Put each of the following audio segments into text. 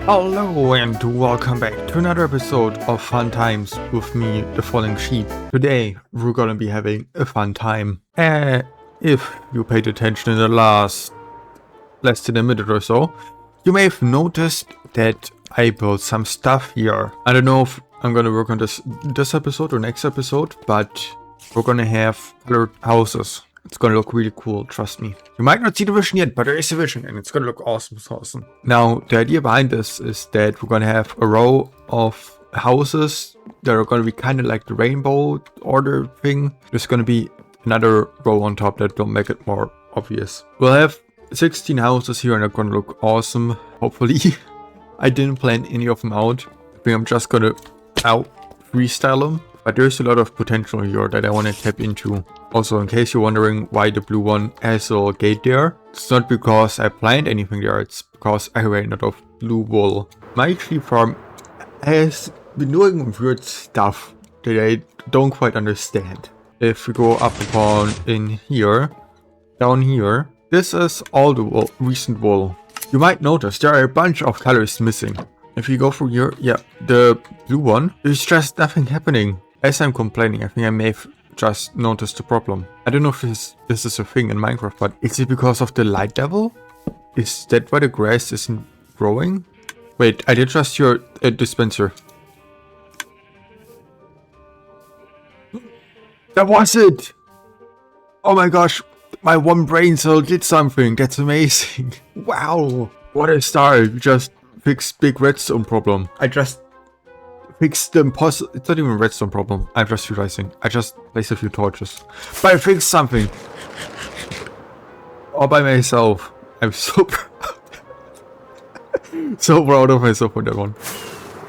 Hello and welcome back to another episode of Fun Times with me, the Falling Sheep. Today we're gonna be having a fun time. If you paid attention in the last less than a minute or so, you may have noticed that I built some stuff here. I don't know if I'm gonna work on this episode or next episode, but we're gonna have colored houses. It's gonna look really cool, trust me. You might not see the vision yet, but there is a vision and it's gonna look awesome, awesome. Now, the idea behind this is that we're gonna have a row of houses that are gonna be kind of like the rainbow order thing. There's gonna be another row on top that will make it more obvious. We'll have 16 houses here and they're gonna look awesome, hopefully. I didn't plan any of them out. I think I'm just gonna freestyle them. But there's a lot of potential here that I want to tap into. Also, in case you're wondering why the blue one has a little gate there, it's not because I planned anything there, it's because I ran out of blue wool. My tree farm has been doing weird stuff that I don't quite understand. If we go up upon in here, down here, this is all the wool, recent wool. You might notice there are a bunch of colors missing. If you go through here, yeah, the blue one, there's just nothing happening. As I'm complaining, I think I may have just noticed the problem. I don't know if this is a thing in Minecraft, but is it because of the light level? Is that why the grass isn't growing? Wait, I did just hear a dispenser. That was it! Oh my gosh, my one brain cell did something. That's amazing. Wow, what a start. We just fixed big redstone problem. I just fixed the impossible. It's not even a redstone problem. I'm just realizing. I just placed a few torches. But I fixed something. All by myself. I'm so proud. So proud of myself for that one.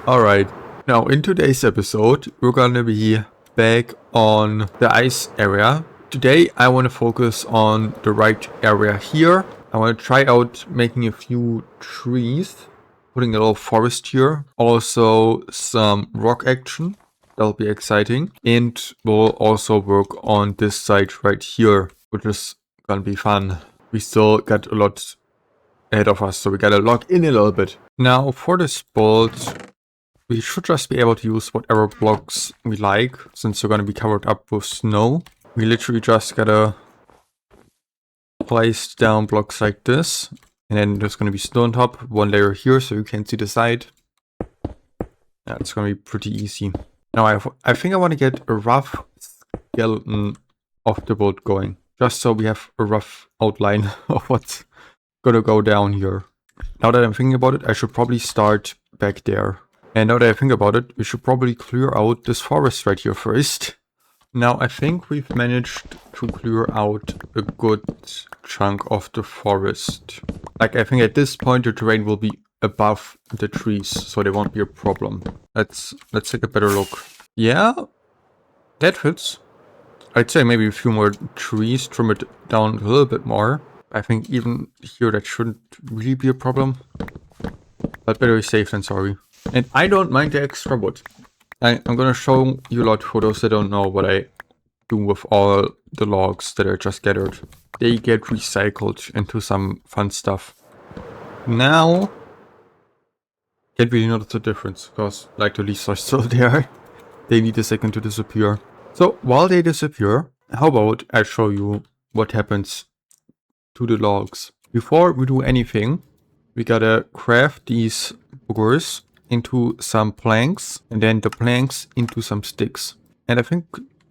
Alright. Now, in today's episode, we're gonna be back on the ice area. Today, I want to focus on the right area here. I want to try out making a few trees. Putting a little forest here, also some rock action, that'll be exciting, and we'll also work on this side right here, which is gonna be fun. We still got a lot ahead of us, so we gotta log in a little bit. Now for this build, we should just be able to use whatever blocks we like, since they're gonna be covered up with snow. We literally just gotta place down blocks like this. And then there's going to be snow on top, one layer here so you can see the side. Yeah, it's going to be pretty easy. Now I think I want to get a rough skeleton of the boat going. Just so we have a rough outline of what's going to go down here. Now that I'm thinking about it, I should probably start back there. And now that I think about it, we should probably clear out this forest right here first. Now I think we've managed to clear out a good chunk of the forest. Like I think at this point the terrain will be above the trees, so there won't be a problem. Let's take a better look. Yeah, that fits. I'd say maybe a few more trees, trim it down a little bit more. I think even here that shouldn't really be a problem. But better safe than sorry. And I don't mind the extra wood. I'm gonna show you a lot for those that don't know what I do with all the logs that are just gathered. They get recycled into some fun stuff. Now, can't really notice the difference because like the leaves are still there. They need a second to disappear. So while they disappear, how about I show you what happens to the logs. Before we do anything, we gotta craft these boogers into some planks, and then the planks into some sticks. And I think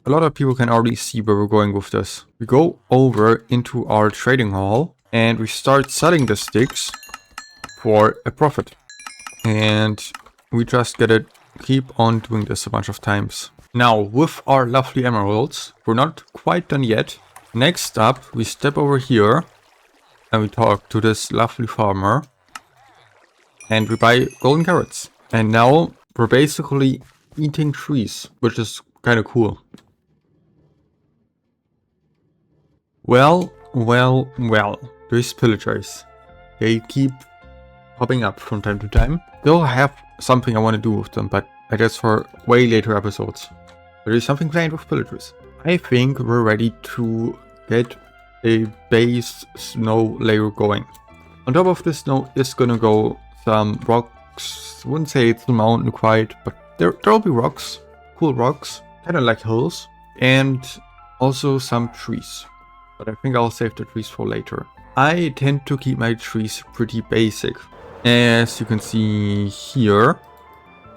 a lot of people can already see where we're going with this. We go over into our trading hall and we start selling the sticks for a profit. And we just gotta keep on doing this a bunch of times. Now with our lovely emeralds, we're not quite done yet. Next up, we step over here and we talk to this lovely farmer. And we buy golden carrots. And now we're basically eating trees, which is kind of cool. Well. These pillagers. They keep popping up from time to time. They'll have something I want to do with them, but that's for way later episodes. There is something planned with pillagers. I think we're ready to get a base snow layer going. On top of the snow is gonna go some rock rocks. Wouldn't say it's a mountain quite, but there'll be rocks. Cool rocks. Kind of like hills. And also some trees. But I think I'll save the trees for later. I tend to keep my trees pretty basic. As you can see here,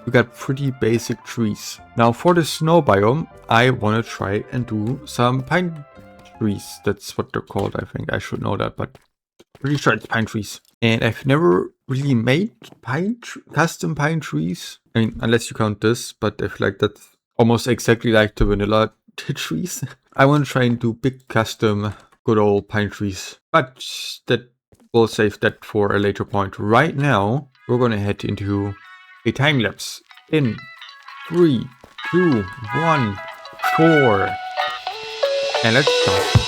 we got pretty basic trees. Now for the snow biome, I want to try and do some pine trees. That's what they're called, I think. I should know that, but pretty sure it's pine trees. And I've never really made custom pine trees. I mean, unless you count this, but I feel like that's almost exactly like the vanilla trees. I want to try and do big custom good old pine trees. But that we'll save that for a later point. Right now, we're going to head into a time lapse in 3, 2, 1, 4. And let's start.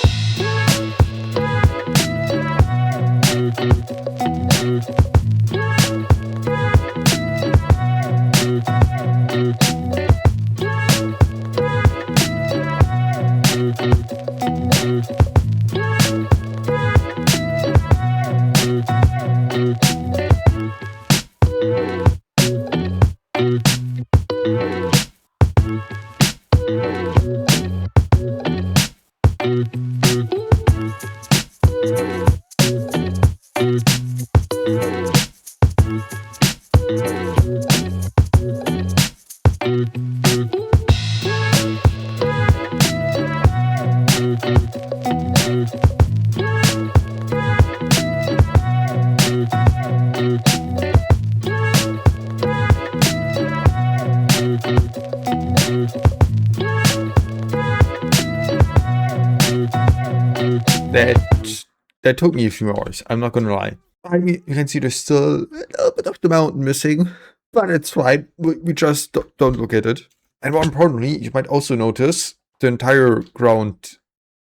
That took me a few hours, I'm not gonna lie. I mean, you can see there's still a little bit of the mountain missing, but it's fine. We just don't look at it. And more importantly, you might also notice the entire ground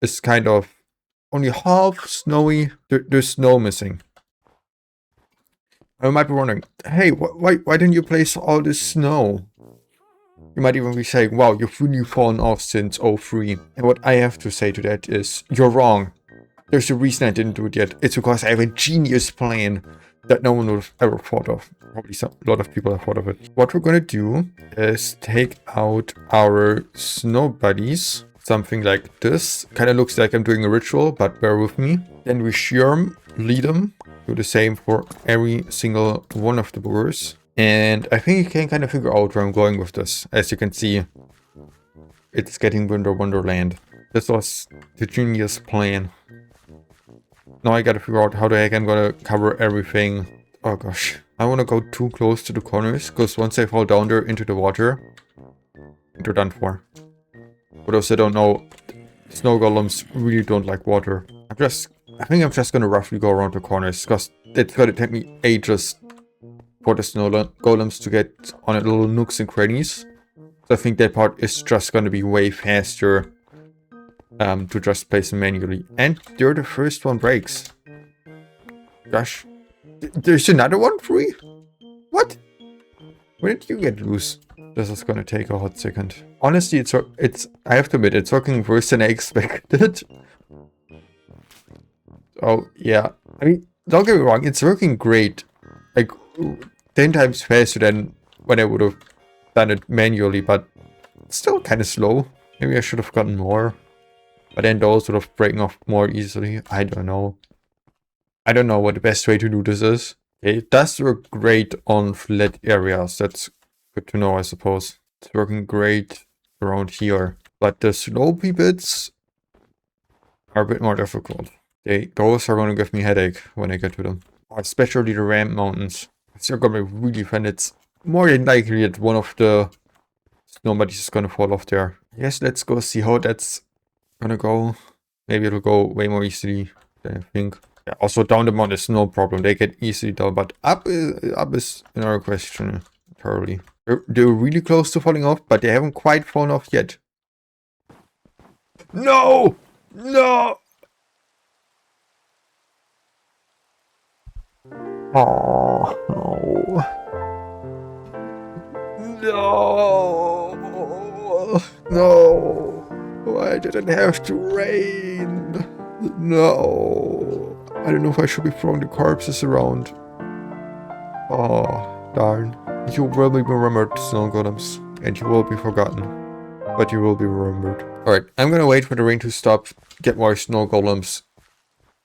is kind of only half snowy. There's snow missing. I might be wondering, hey, why didn't you place all this snow? You might even be saying, wow, you've really fallen off since 03. And what I have to say to that is, you're wrong. There's a reason I didn't do it yet. It's because I have a genius plan that no one would have ever thought of. Probably a lot of people have thought of it. What we're gonna do is take out our snow buddies. Something like this. Kind of looks like I'm doing a ritual, but bear with me. Then we shear them, lead them. Do the same for every single one of the boogers. And I think you can kind of figure out where I'm going with this. As you can see, it's getting Winter Wonderland. This was the genius plan. Now I gotta figure out how the heck I'm gonna cover everything. Oh gosh. I wanna go too close to the corners, because once they fall down there into the water, they're done for. For those that don't know, snow golems really don't like water. I think I'm just gonna roughly go around the corners, because it's gonna take me ages for the snow golems to get on a little nooks and crannies. So I think that part is just gonna be way faster. To just place them manually. And there the first one breaks. Gosh. There's another one free? What? When did you get loose? This is gonna take a hot second. Honestly, it's I have to admit, it's working worse than I expected. Oh, yeah. I mean, don't get me wrong, it's working great. Like, 10 times faster than when I would have done it manually, but it's still kind of slow. Maybe I should have gotten more. But then those sort of breaking off more easily. I don't know. I don't know what the best way to do this is. It does work great on flat areas. That's good to know, I suppose. It's working great around here. But the slopey bits are a bit more difficult. Those are going to give me a headache when I get to them. Especially the ramp mountains. They're going to be really fun. It's more than likely that one of the snow buddies is going to fall off there. Yes, let's go see how that's gonna go. Maybe it'll go way more easily than I think. Yeah, also down the mountain is no problem. They get easily down, but up is another question entirely. They're really close to falling off, but they haven't quite fallen off yet. No! No! Oh no! No! No! Why did it have to rain? No. I don't know if I should be throwing the corpses around. Oh. Darn. You will be remembered, snow golems, and you will be forgotten. But you will be remembered. Alright, I'm gonna wait for the rain to stop, get more snow golems,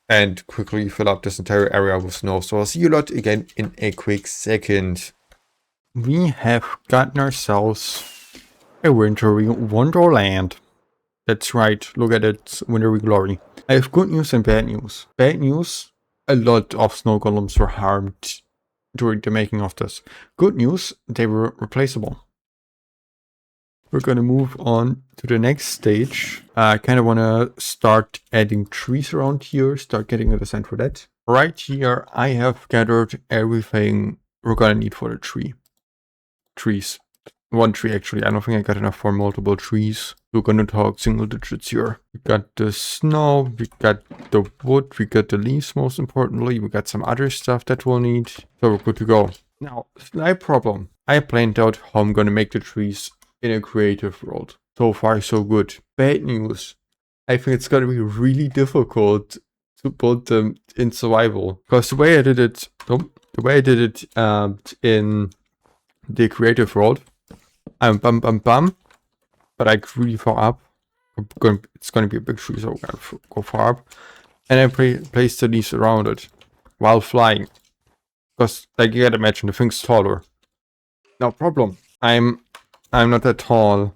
and quickly fill up this entire area with snow. So I'll see you lot again in a quick second. We have gotten ourselves a wintry wonderland. That's right, look at its wintry glory. I have good news and bad news. Bad news, a lot of snow golems were harmed during the making of this. Good news, they were replaceable. We're gonna move on to the next stage. I kind of want to start adding trees around here, start getting a design for that. Right here, I have gathered everything we're gonna need for the trees. One tree actually. I don't think I got enough for multiple trees. We're gonna talk single digits here. We got the snow, we got the wood, we got the leaves most importantly. We got some other stuff that we'll need. So we're good to go. Now, slight problem. I planned out how I'm gonna make the trees in a creative world. So far, so good. Bad news. I think it's gonna be really difficult to build them in survival. Because the way I did it, in the creative world, I'm bum, but I really far up. It's gonna be a big tree, so we're gonna go far up. And then place the leaves around it while flying. Because, like, you gotta imagine, the thing's taller. No problem. I'm not that tall.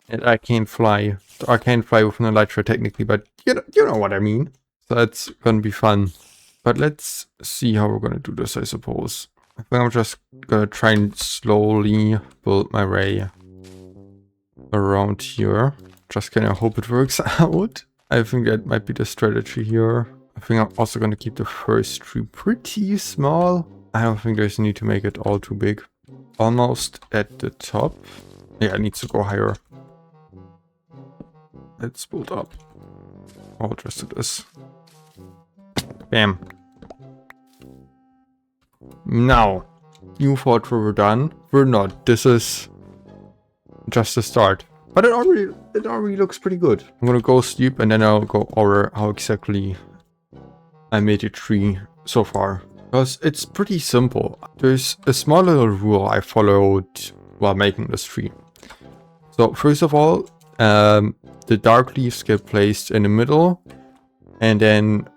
And I can't fly. I can't fly with an elytra technically, but you know what I mean. So that's gonna be fun. But let's see how we're gonna do this, I suppose. I think I'm just gonna try and slowly build my way around here. Just kind of hope it works out. I think that might be the strategy here. I think I'm also gonna keep the first tree pretty small. I don't think there's a need to make it all too big. Almost at the top. Yeah, it needs to go higher. Let's build up. I'll just do this. Bam. Now, you thought we were done. We're not. This is just the start. But it already looks pretty good. I'm gonna go sleep and then I'll go over how exactly I made a tree so far. Because it's pretty simple. There's a small little rule I followed while making this tree. So first of all, the dark leaves get placed in the middle, and then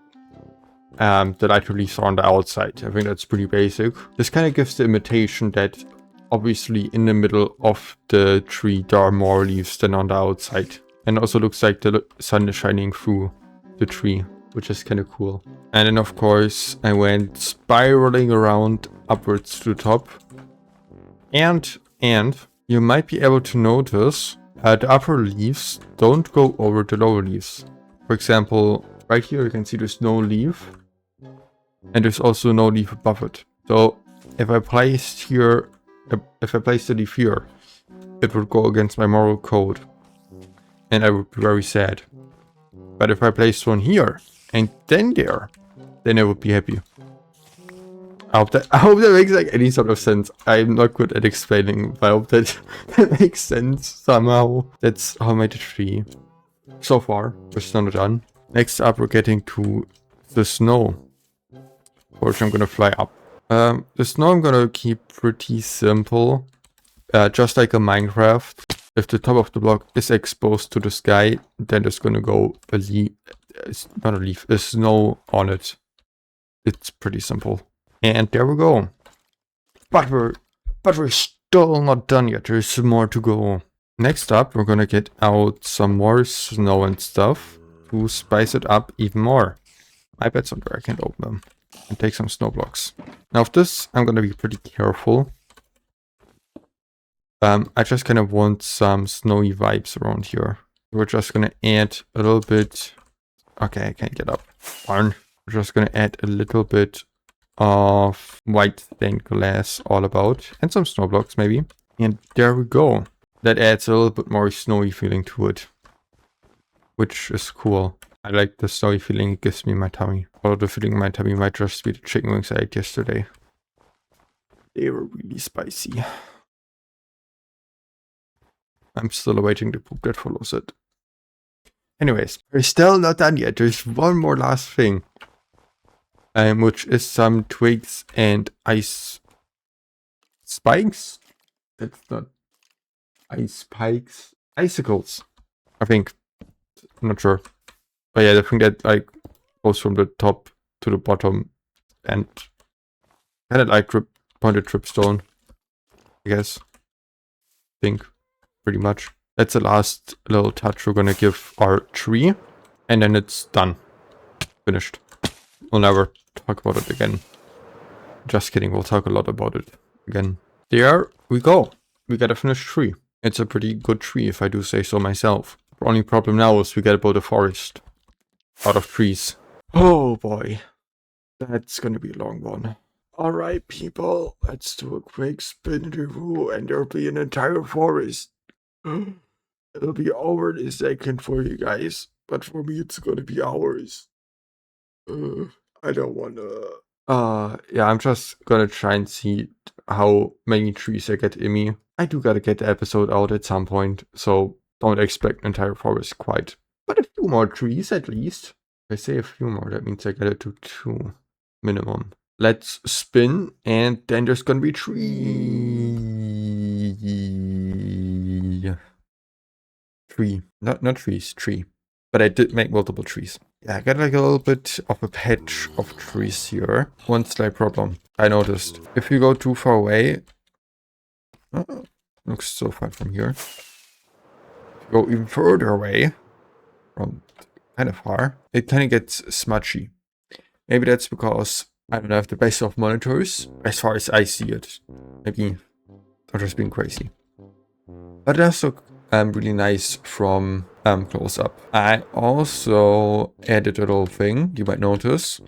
the lighter leaves are on the outside. I think that's pretty basic. This kind of gives the imitation that obviously in the middle of the tree there are more leaves than on the outside. And also looks like the sun is shining through the tree, which is kind of cool. And then of course I went spiraling around upwards to the top. And you might be able to notice the upper leaves don't go over the lower leaves. For example, right here you can see there's no leaf. And there's also no leaf above it. So if I placed the leaf here, it would go against my moral code. And I would be very sad. But if I placed one here, and then there, then I would be happy. I hope that makes like any sort of sense. I'm not good at explaining, but I hope that makes sense somehow. That's how I made the tree. So far, we're still not done. Next up, we're getting to the snow. Which I'm gonna fly up. The snow I'm gonna keep pretty simple. Just like a Minecraft. If the top of the block is exposed to the sky, then there's gonna go a snow on it. It's pretty simple. And there we go. But we're still not done yet. There's more to go. Next up, we're gonna get out some more snow and stuff to spice it up even more. My bed's on there, I can't open them. And take some snow blocks. Now with this, I'm gonna be pretty careful. I just kind of want some snowy vibes around here. We're just gonna add a little bit. Okay, I can't get up. Darn. We're just gonna add a little bit of white stained glass all about. And some snow blocks maybe. And there we go. That adds a little bit more snowy feeling to it. Which is cool. I like the snowy feeling it gives me in my tummy. Although the feeling in my tummy might just be the chicken wings I ate yesterday. They were really spicy. I'm still awaiting the poop that follows it. Anyways, we're still not done yet. There's one more last thing. Which is some twigs and ice spikes? That's not ice spikes. Icicles, I think. I'm not sure. But yeah, I think that like goes from the top to the bottom and kind of like pointed tripstone, I guess. Think pretty much. That's the last little touch we're gonna give our tree, and then it's done. Finished. We'll never talk about it again. Just kidding, we'll talk a lot about it again. There we go. We got a finished tree. It's a pretty good tree if I do say so myself. The only problem now is we gotta build a forest out of trees. Oh boy. That's gonna be a long one. Alright people, let's do a quick spin in the wheel and there'll be an entire forest. It'll be over in a second for you guys, but for me it's gonna be hours. I don't wanna... yeah, I'm just gonna try and see how many trees I get in me. I do gotta get the episode out at some point, so don't expect an entire forest quite. But a few more trees at least. If I say a few more, that means I get it to 2 minimum. Let's spin, and then there's gonna be tree. Not trees, tree. But I did make multiple trees. Yeah, I got like a little bit of a patch of trees here. One slight problem I noticed. If you go too far away, looks so far from here. If you go even further away, from kind of far, it kind of gets smudgy. Maybe that's because I don't have the best of monitors as far as I see it. Maybe I'm just being crazy. But it does look really nice from close up. I also added a little thing, you might notice.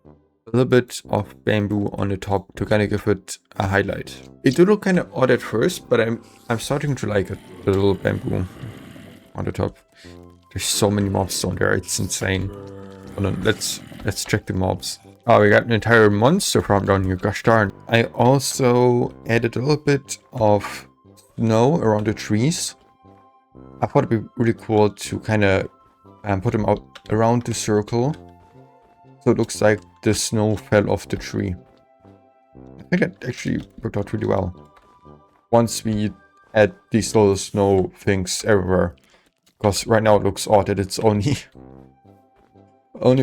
A little bit of bamboo on the top to kind of give it a highlight. It did look kind of odd at first, but I'm starting to like it. The little bamboo on the top. There's so many mobs on there, it's insane. Hold on, let's check the mobs. Oh, we got an entire monster farm down here, gosh darn. I also added a little bit of snow around the trees. I thought it'd be really cool to kind of put them out around the circle. So it looks like the snow fell off the tree. I think that actually worked out really well. Once we add these little snow things everywhere. Because right now it looks odd that it's only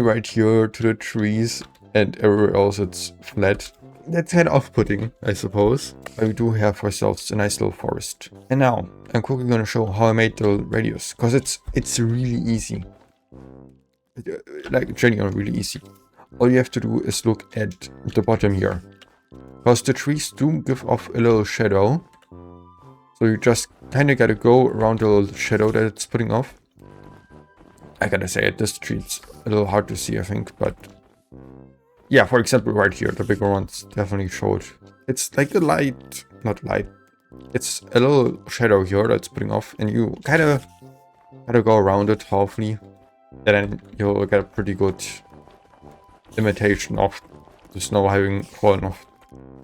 right here to the trees and everywhere else it's flat. That's kind of off-putting, I suppose. But we do have ourselves a nice little forest. And now, I'm quickly going to show how I made the radius. Because it's really easy. Like, genuinely really easy. All you have to do is look at the bottom here. Because the trees do give off a little shadow. So you just kind of gotta go around the little shadow that it's putting off. I gotta say it, this tree's a little hard to see, I think, but... Yeah, for example, right here, the bigger ones definitely show it. It's like a light... Not light. It's a little shadow here that's putting off, and you kind of gotta go around it, hopefully. And then you'll get a pretty good imitation of the snow having fallen off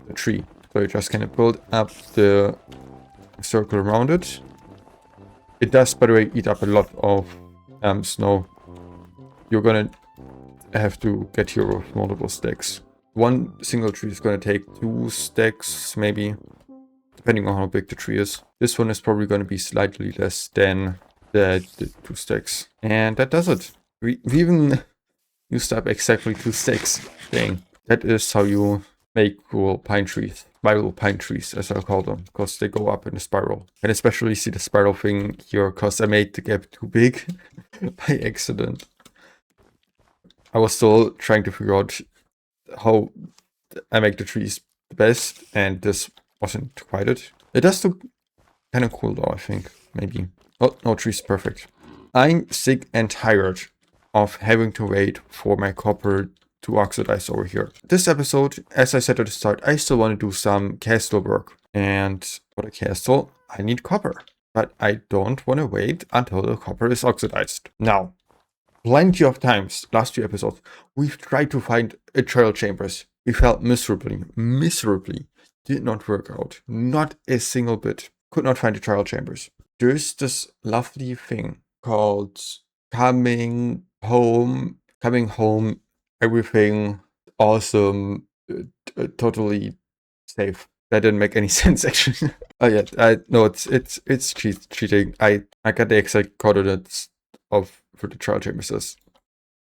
the tree. So you just kind of build up the circle around it. It does, by the way, eat up a lot of snow. You're gonna have to get here with multiple stacks. One single tree is gonna take 2 stacks, maybe, depending on how big the tree is. This one is probably gonna be slightly less than the 2 stacks. And that does it. We even used up exactly 2 stacks. Dang. That is how you make cool pine trees. Spiral pine trees, as I call them, because they go up in a spiral. And especially see the spiral thing here, because I made the gap too big by accident. I was still trying to figure out how I make the trees the best, and this wasn't quite it. It does look kind of cool though, I think, maybe. Oh, no, tree's perfect. I'm sick and tired of having to wait for my copper to oxidize over here. This episode, as I said at the start, I still want to do some castle work. And for the castle, I need copper. But I don't want to wait until the copper is oxidized. Now, plenty of times, last 2 episodes, we've tried to find a trial chambers. We failed miserably. Did not work out. Not a single bit. Could not find the trial chambers. There's this lovely thing called coming home, everything awesome, totally safe. That didn't make any sense actually. Oh yeah, no, it's cheating. I got the exact coordinates of for the trial chambers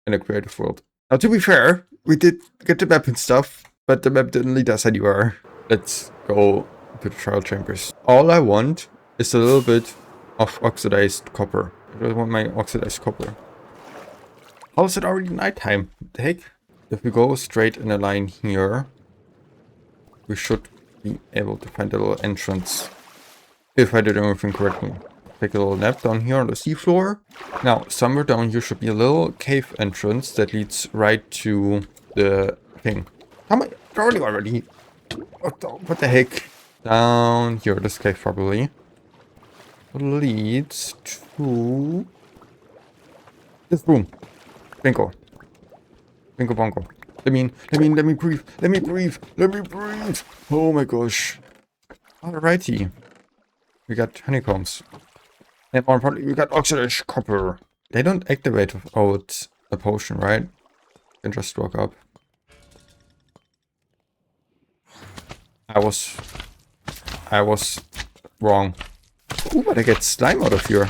in a creative world. Now to be fair, we did get the map and stuff, but the map didn't lead us anywhere. Let's go to the trial chambers. All I want is a little bit of oxidized copper. I really want my oxidized copper. How is it already nighttime? What the heck? If we go straight in a line here, we should be able to find a little entrance. If I did everything correctly. Take a little nap down here on the seafloor. Now, somewhere down here should be a little cave entrance that leads right to the thing. How am I going already? What the heck? Down here, this cave probably leads to this room. Bingo. Bingo bongo. Let me breathe. Let me breathe. Oh my gosh. Alrighty. We got honeycombs. And more importantly, we got oxidized copper. They don't activate without a potion, right? You can just walk up. I was wrong. Ooh, but I get slime out of here.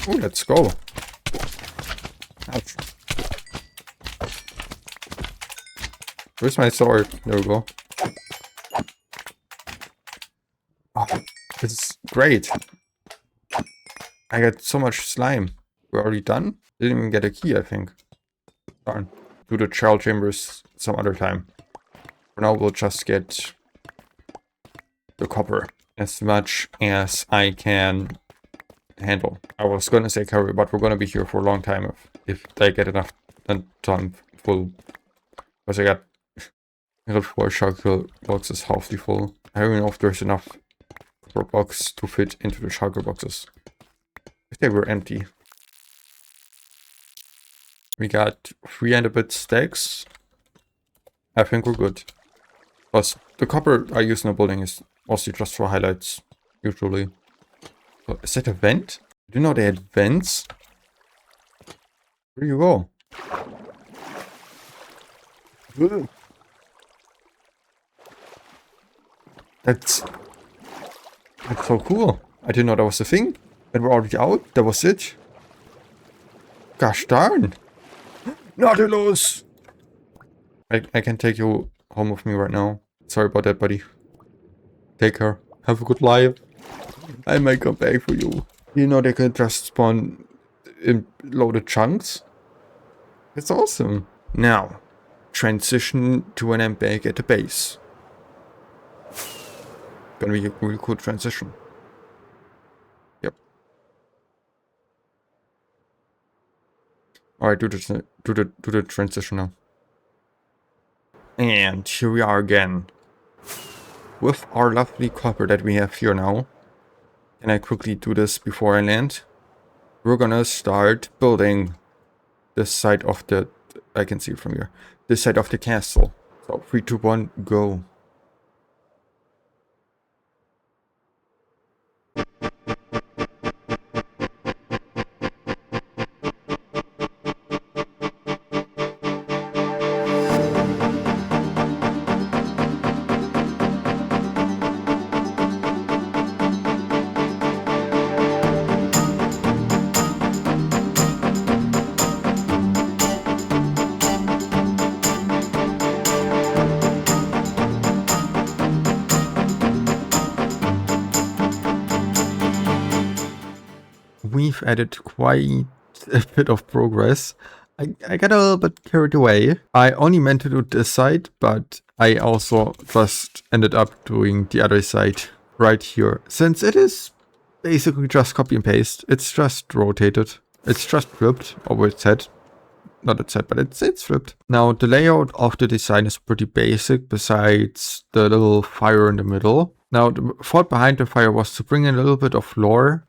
Ooh, let's go. Ouch. Where's my sword? There we go. Oh, this is great. I got so much slime. We're already done? Didn't even get a key, I think. Darn. Do the trial chambers some other time. For now, we'll just get the copper as much as I can handle. I was gonna say carry, but we're gonna be here for a long time if I get enough done full. Because I got little 4 shulker boxes halfly full. I don't even know if there's enough for a box to fit into the shulker boxes. If they were empty. We got 3 and a bit stacks. I think we're good. Plus, the copper I use in the building is mostly just for highlights, usually. So, is that a vent? I didn't know they had vents. Where do you go? Ugh. That's so cool. I didn't know that was a thing. And we're already out. That was it. Gosh darn. Nautilus! I can take you home with me right now. Sorry about that, buddy. Take care. Have a good life. I might come back for you. You know they can just spawn in loaded chunks. It's awesome. Now, transition to an embag at the base. Gonna be a really cool transition. Yep. Alright, do the transition now. And here we are again. With our lovely copper that we have here now. Can I quickly do this before I land? We're gonna start building this side of the... I can see it from here. This side of the castle. So 3, 2, 1, go. We've added quite a bit of progress. I got a little bit carried away. I only meant to do this side, but I also just ended up doing the other side right here. Since it is basically just copy and paste, it's just rotated. It's just flipped over its head. Not its head, but it's flipped. Now, the layout of the design is pretty basic, besides the little fire in the middle. Now, the thought behind the fire was to bring in a little bit of lore.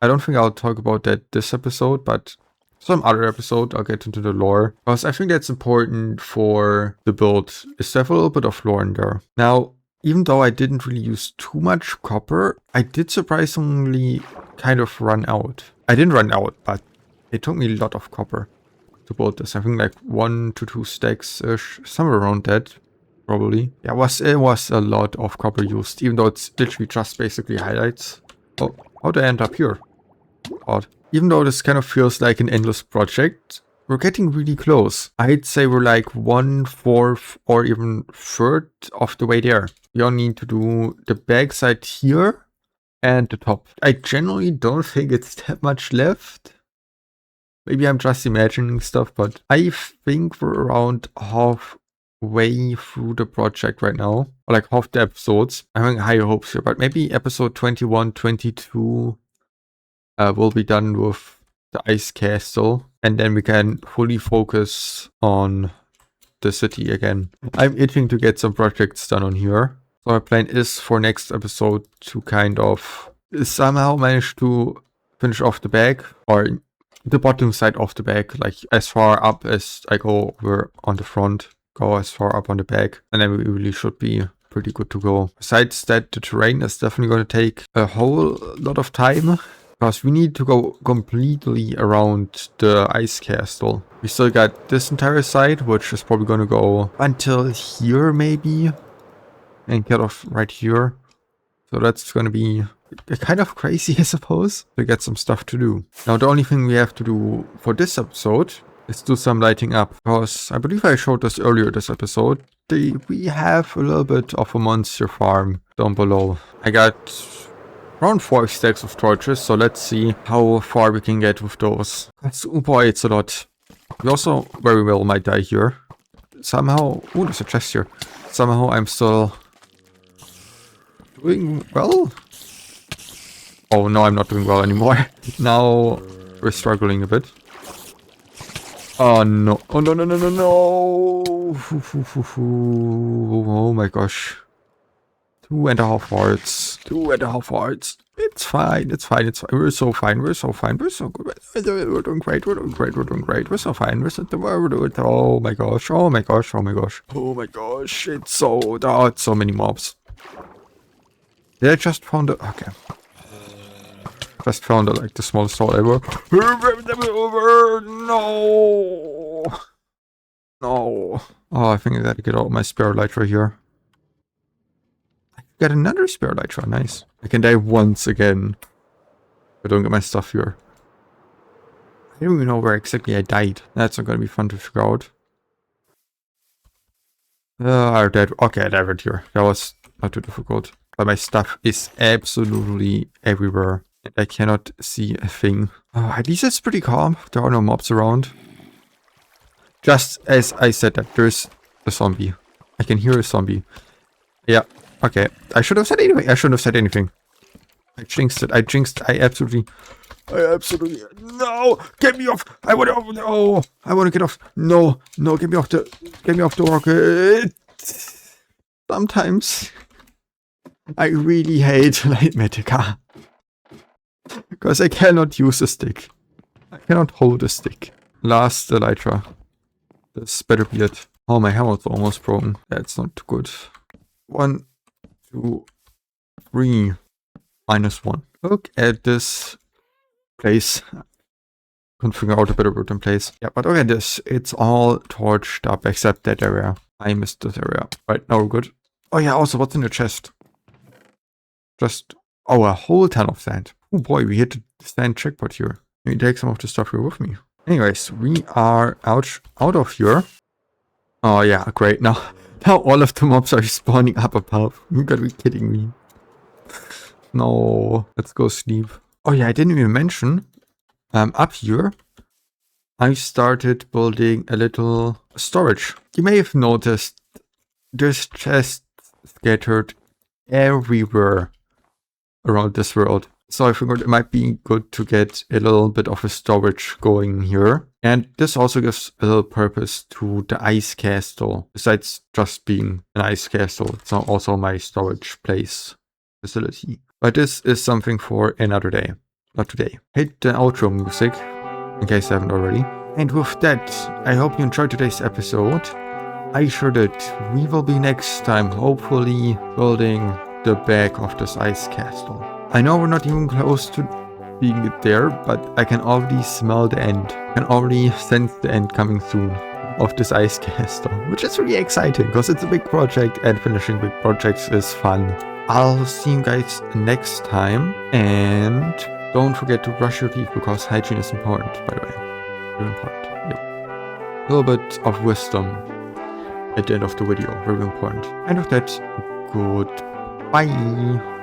I don't think I'll talk about that this episode, but some other episode I'll get into the lore. Because I think that's important for the build, is to have a little bit of lore in there. Now, even though I didn't really use too much copper, I did surprisingly kind of run out. I didn't run out, but it took me a lot of copper to build this. I think like 1 to 2 stacks-ish, somewhere around that. probably. Yeah, it was a lot of copper used, even though it's literally just basically highlights. Oh, how did I end up here? Odd. Even though this kind of feels like an endless project, we're getting really close. I'd say we're like 1/4 or even 1/3 of the way there. We only need to do the back side here and the top. I generally don't think it's that much left. Maybe I'm just imagining stuff, but I think we're around halfway through the project right now. Or like half the episodes. I'm having higher hopes here, but maybe episode 21, 22 will be done with the ice castle. And then we can fully focus on the city again. I'm itching to get some projects done on here. So my plan is for next episode to kind of somehow manage to finish off the back or the bottom side of the back, like as far up as I go over on the front, go as far up on the back, and then we really should be pretty good to go. Besides that, the terrain is definitely going to take a whole lot of time because we need to go completely around the ice castle. We still got this entire side, which is probably going to go until here maybe, and get off right here. So that's going to be kind of crazy, I suppose, to get some stuff to do. Now, the only thing we have to do for this episode is do some lighting up. Because I believe I showed this earlier this episode. We have a little bit of a monster farm down below. I got around 4 stacks of torches, so let's see how far we can get with those. Oh boy, it's a lot. We also very well might die here. Somehow, oh, there's a chest here. Somehow I'm still doing well. Oh no, I'm not doing well anymore. Now we're struggling a bit. Oh no. Oh no, no, no, no, no. Oh my gosh. 2.5 hearts. 2.5 hearts. It's fine. It's fine. It's fine. We're so fine. We're so fine. We're so good. We're doing great. We're doing great. We're doing great. We're so fine. We're doing. Oh my gosh. Oh my gosh. Oh my gosh. Oh my gosh. It's so many mobs. Did I just found it? Okay. Just found it like the smallest hole ever. No! No. Oh, I think I gotta get out my spare elytra here. I got another spare elytra. Nice. I can die once again. I don't get my stuff here. I don't even know where exactly I died. That's not gonna be fun to figure out. I died. Okay, I died here. That was not too difficult. But my stuff is absolutely everywhere. I cannot see a thing. At least it's pretty calm. There are no mobs around. Just as I said that, there's a zombie. I can hear a zombie. Yeah, okay. I should have said anything. I shouldn't have said anything. I jinxed it. I absolutely... No! Get me off! I want to get off. No, get me off the rocket. Sometimes I really hate Light Medica. Because I cannot use a stick. I cannot hold a stick. Last elytra. This better be it. Oh, my hammer's almost broken. That's not good. 1, 2, 3. -1. Look at this place. Couldn't figure out a better word than place. Yeah, but look at this. It's all torched up except that area. I missed this area. Right, now we're good. Oh yeah, also, what's in the chest? Just... Oh, a whole ton of sand. Oh boy, we hit the sand checkpoint here. Let me take some of the stuff here with me. Anyways, we are out of here. Oh yeah, great. Now all of the mobs are spawning up above. You gotta be kidding me. No, let's go sleep. Oh yeah, I didn't even mention. Up here, I started building a little storage. You may have noticed there's chests scattered everywhere around this world. So I figured it might be good to get a little bit of a storage going here. And this also gives a little purpose to the ice castle. Besides just being an ice castle, it's also my storage place facility. But this is something for another day. Not today. Hit the outro music, in case I haven't already. And with that, I hope you enjoyed today's episode. I sure did. We will be next time, hopefully building the back of this ice castle. I know we're not even close to being there, but I can already smell the end. I can already sense the end coming soon. of this ice castle, which is really exciting because it's a big project and finishing big projects is fun. I'll see you guys next time, and don't forget to brush your teeth because hygiene is important, by the way. Very important. Yep. A little bit of wisdom at the end of the video, very important. And with that, goodbye.